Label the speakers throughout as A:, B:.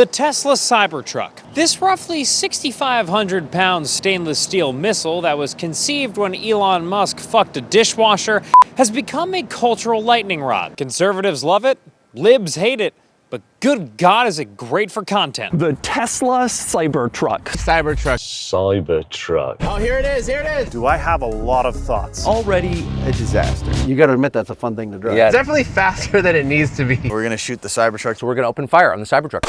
A: The Tesla Cybertruck. This roughly 6,500-pound stainless steel missile that was conceived when Elon Musk fucked a dishwasher has become a cultural lightning rod. Conservatives love it, libs hate it, but good God, is it great for content.
B: The Tesla Cybertruck.
C: Cybertruck.
D: Oh, here it is, here it is.
E: Do I have a lot of thoughts?
F: Already a disaster. You gotta admit that's a fun thing to drive.
D: Yeah, it's definitely faster than it needs to be.
F: We're gonna shoot the Cybertruck.
D: So we're gonna open fire on the Cybertruck.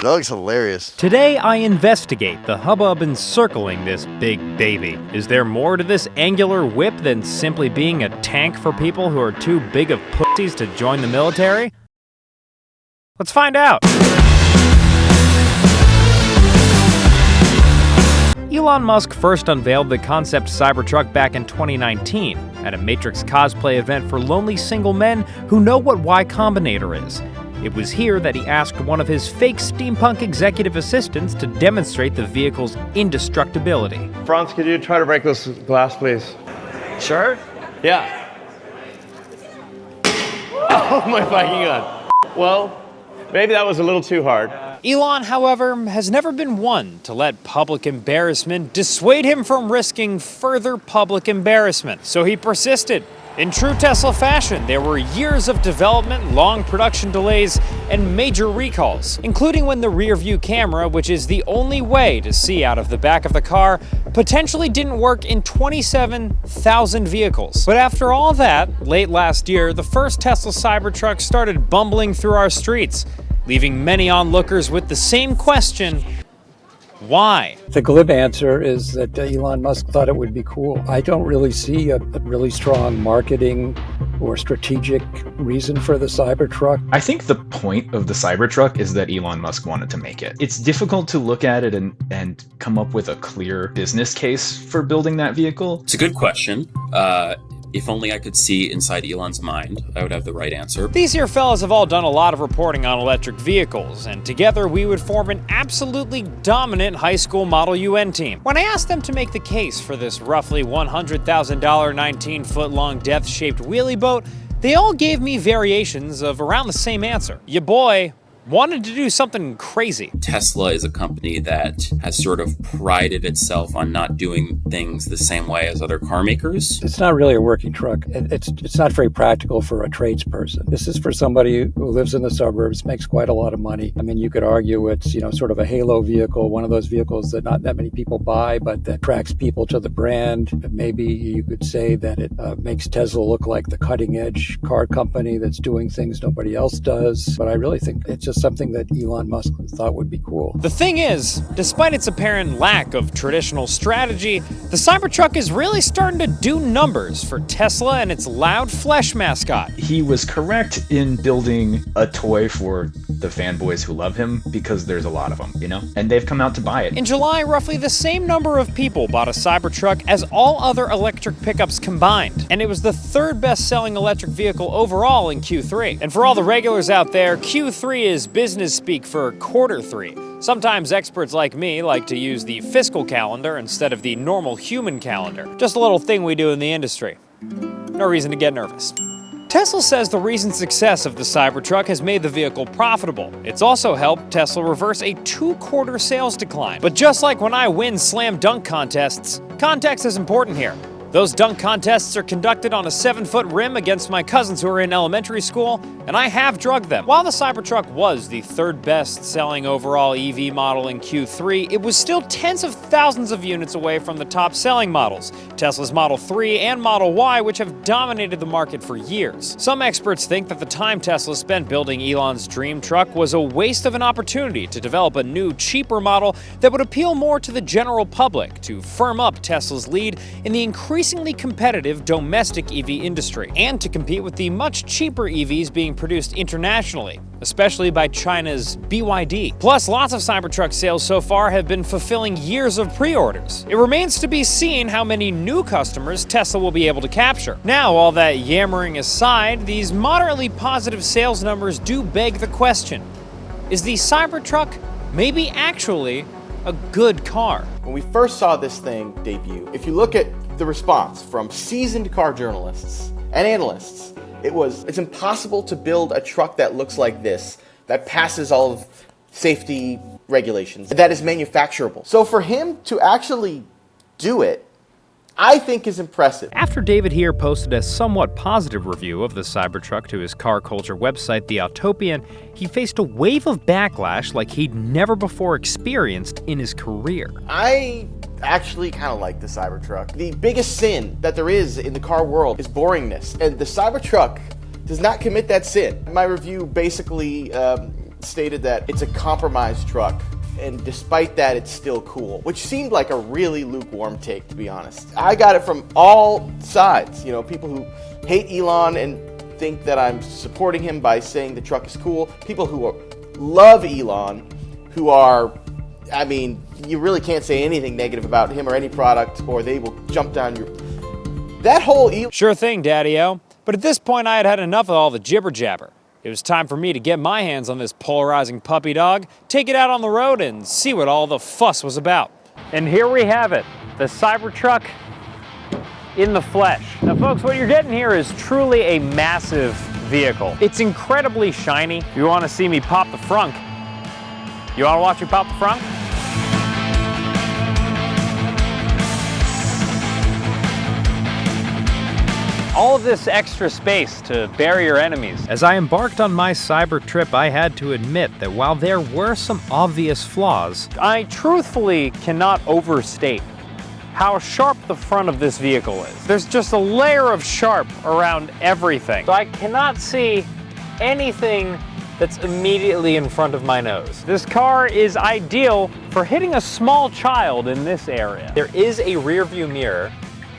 F: That looks hilarious.
A: Today, I investigate the hubbub encircling this big baby. Is there more to this angular whip than simply being a tank for people who are too big of pussies to join the military? Let's find out. Elon Musk first unveiled the concept Cybertruck back in 2019 at a Matrix cosplay event for lonely single men who know what Y Combinator is. It was here that he asked one of his fake steampunk executive assistants to demonstrate the vehicle's indestructibility.
D: Franz, could you try to break this glass, please?
C: Sure?
D: Yeah. Oh my fucking God. Well, maybe that was a little too hard.
A: Elon, however, has never been one to let public embarrassment dissuade him from risking further public embarrassment. So he persisted. In true Tesla fashion, there were years of development, long production delays, and major recalls, including when the rear-view camera, which is the only way to see out of the back of the car, potentially didn't work in 27,000 vehicles. But after all that, late last year, the first Tesla Cybertruck started bumbling through our streets, leaving many onlookers with the same question: why?
G: The glib answer is that Elon Musk thought it would be cool. I don't really see a really strong marketing or strategic reason for the Cybertruck.
H: I think the point of the Cybertruck is that Elon Musk wanted to make it. It's difficult to look at it and come up with a clear business case for building that vehicle.
I: It's a good question. If only I could see inside Elon's mind, I would have the right answer.
A: These here fellas have all done a lot of reporting on electric vehicles, and together we would form an absolutely dominant high school Model UN team. When I asked them to make the case for this roughly $100,000 19-foot-long death-shaped wheelie boat, they all gave me variations of around the same answer. Ya boy wanted to do something crazy.
I: Tesla is a company that has sort of prided itself on not doing things the same way as other car makers.
G: It's not really a working truck. It's not very practical for a tradesperson. This is for somebody who lives in the suburbs, makes quite a lot of money. I mean, you could argue it's, sort of a halo vehicle, one of those vehicles that not that many people buy, but that attracts people to the brand. Maybe you could say that it makes Tesla look like the cutting edge car company that's doing things nobody else does. But I really think it's just something that Elon Musk thought would be cool.
A: The thing is, despite its apparent lack of traditional strategy, the Cybertruck is really starting to do numbers for Tesla and its loud flesh mascot.
H: He was correct in building a toy for the fanboys who love him because there's a lot of them, and they've come out to buy it.
A: In July, roughly the same number of people bought a Cybertruck as all other electric pickups combined, and it was the third best-selling electric vehicle overall in Q3. And for all the regulars out there, Q3 is business speak for quarter three. Sometimes experts like me like to use the fiscal calendar instead of the normal human calendar. Just a little thing we do in the industry. No reason to get nervous. Tesla says the recent success of the Cybertruck has made the vehicle profitable. It's also helped Tesla reverse a 2-quarter sales decline. But just like when I win slam dunk contests, context is important here. Those dunk contests are conducted on a 7-foot rim against my cousins who are in elementary school, and I have drugged them. While the Cybertruck was the third best-selling overall EV model in Q3, it was still tens of thousands of units away from the top-selling models, Tesla's Model 3 and Model Y, which have dominated the market for years. Some experts think that the time Tesla spent building Elon's dream truck was a waste of an opportunity to develop a new, cheaper model that would appeal more to the general public to firm up Tesla's lead in the increasingly competitive domestic EV industry, and to compete with the much cheaper EVs being produced internationally, especially by China's BYD. Plus, lots of Cybertruck sales so far have been fulfilling years of pre-orders. It remains to be seen how many new customers Tesla will be able to capture. Now, all that yammering aside, these moderately positive sales numbers do beg the question: is the Cybertruck maybe actually a good car?
D: When we first saw this thing debut, if you look at the response from seasoned car journalists and analysts, It's impossible to build a truck that looks like this, that passes all of safety regulations, that is manufacturable. So for him to actually do it, I think is impressive.
A: After David here posted a somewhat positive review of the Cybertruck to his car culture website, the Autopian, he faced a wave of backlash like he'd never before experienced in his career.
D: I actually kind of like the Cybertruck. The biggest sin that there is in the car world is boringness, and the Cybertruck does not commit that sin. My review basically stated that it's a compromised truck, and despite that, it's still cool, which seemed like a really lukewarm take, to be honest. I got it from all sides. You know, people who hate Elon and think that I'm supporting him by saying the truck is cool. People who love Elon, who are, I mean, you really can't say anything negative about him or any product, or they will jump down your... That whole Elon...
A: Sure thing, Daddy-O. But at this point, I had had enough of all the jibber-jabber. It was time for me to get my hands on this polarizing puppy dog, take it out on the road, and see what all the fuss was about. And here we have it, the Cybertruck in the flesh. Now folks, what you're getting here is truly a massive vehicle. It's incredibly shiny. If you want to see me pop the frunk, you want to watch me pop the frunk? All of this extra space to bury your enemies. As I embarked on my cyber trip, I had to admit that while there were some obvious flaws, I truthfully cannot overstate how sharp the front of this vehicle is. There's just a layer of sharp around everything. So I cannot see anything that's immediately in front of my nose. This car is ideal for hitting a small child in this area. There is a rear view mirror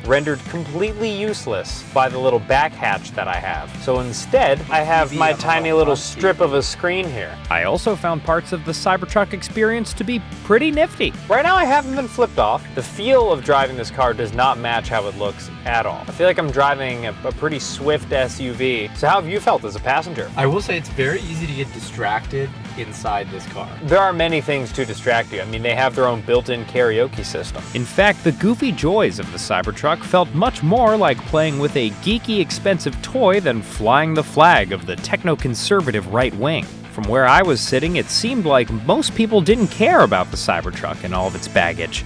A: rendered completely useless by the little back hatch that I have. So instead, I have my tiny little strip of a screen here. I also found parts of the Cybertruck experience to be pretty nifty. Right now I haven't been flipped off. The feel of driving this car does not match how it looks at all. I feel like I'm driving a pretty swift SUV. So how have you felt as a passenger?
C: I will say it's very easy to get distracted inside this car.
A: There are many things to distract you. I mean, they have their own built-in karaoke system. In fact, the goofy joys of the Cybertruck felt much more like playing with a geeky, expensive toy than flying the flag of the techno-conservative right wing. From where I was sitting, it seemed like most people didn't care about the Cybertruck and all of its baggage.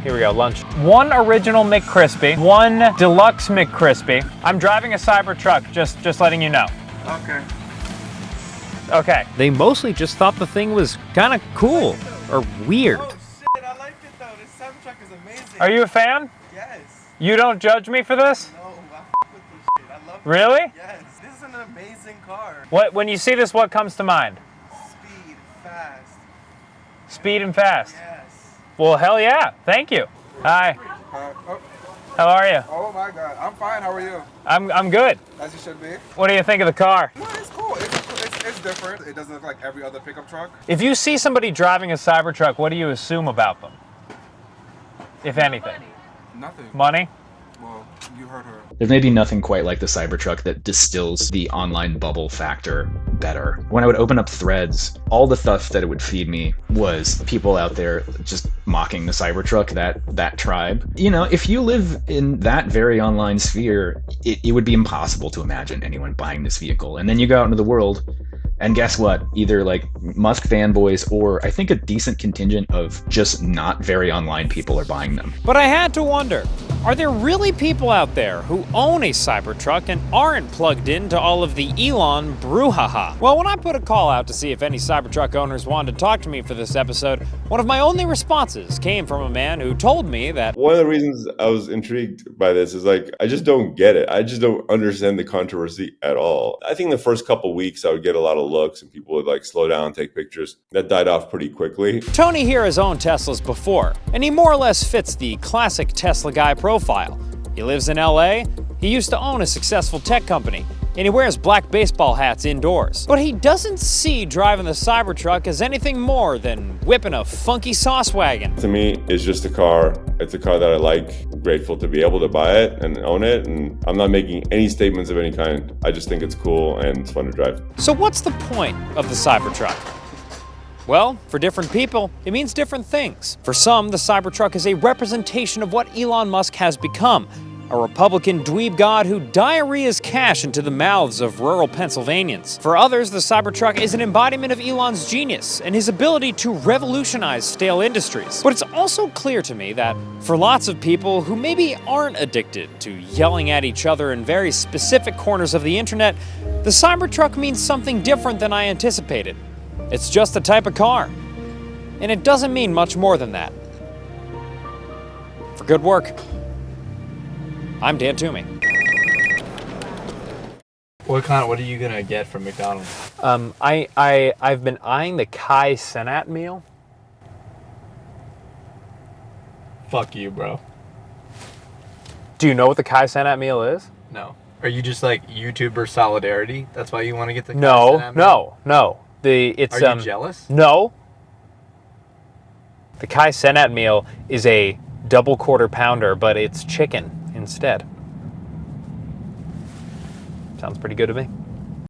A: Here we go, lunch. One original McCrispy, one deluxe McCrispy. I'm driving a Cybertruck, just letting you know. Okay. They mostly just thought the thing was kind of cool or weird.
J: Oh shit, I like it though. This Cybertruck is amazing.
A: Are you a fan?
J: Yes.
A: You don't judge me for this?
J: No, I with this shit. I love it.
A: Really?
J: Yes. This is an amazing car.
A: When you see this, what comes to mind?
J: Speed, fast.
A: Speed and fast.
J: Yes.
A: Well, hell yeah. Thank you. Hi. How are you?
J: Oh my god. I'm fine. How are you?
A: I'm good.
J: As you should be.
A: What do you think of the car?
J: No, it's cool. It's different. It doesn't look like every other pickup truck.
A: If you see somebody driving a Cybertruck, what do you assume about them? If anything.
J: Nothing.
A: Money?
J: Well, you heard her.
H: There may be nothing quite like the Cybertruck that distills the online bubble factor better. When I would open up threads, all the stuff that it would feed me was people out there just mocking the Cybertruck, that tribe. You know, if you live in that very online sphere, it would be impossible to imagine anyone buying this vehicle. And then you go out into the world, and guess what? Either like Musk fanboys or I think a decent contingent of just not very online people are buying them.
A: But I had to wonder, are there really people out there who own a Cybertruck and aren't plugged into all of the Elon brouhaha? Well, when I put a call out to see if any Cybertruck owners wanted to talk to me for this episode, one of my only responses came from a man who told me that
K: one of the reasons I was intrigued by this is like, I just don't get it. I just don't understand the controversy at all. I think the first couple weeks I would get a lot of looks and people would like slow down, take pictures. That died off pretty quickly.
A: Tony here has owned Teslas before, and he more or less fits the classic Tesla guy profile. He lives in LA, he used to own a successful tech company, and he wears black baseball hats indoors. But he doesn't see driving the Cybertruck as anything more than whipping a funky sauce wagon.
K: To me, it's just a car. It's a car that I like. I'm grateful to be able to buy it and own it, and I'm not making any statements of any kind. I just think it's cool and it's fun to drive.
A: So what's the point of the Cybertruck? Well, for different people, it means different things. For some, the Cybertruck is a representation of what Elon Musk has become, a Republican dweeb god who diarrheas cash into the mouths of rural Pennsylvanians. For others, the Cybertruck is an embodiment of Elon's genius and his ability to revolutionize stale industries. But it's also clear to me that for lots of people who maybe aren't addicted to yelling at each other in very specific corners of the internet, the Cybertruck means something different than I anticipated. It's just a type of car. And it doesn't mean much more than that. For good work, I'm Dan Toomey.
C: What are you gonna get from McDonald's?
A: I've been eyeing the Kai Cenat meal.
C: Fuck you, bro.
A: Do you know what the Kai Cenat meal is?
C: No. Are you just like YouTuber solidarity? That's why you want to get the Kai
A: No,
C: Cenat meal?
A: no. It's
C: Are you jealous?
A: No. The Kai Cenat meal is a double quarter pounder, but it's chicken instead. Sounds pretty good to me.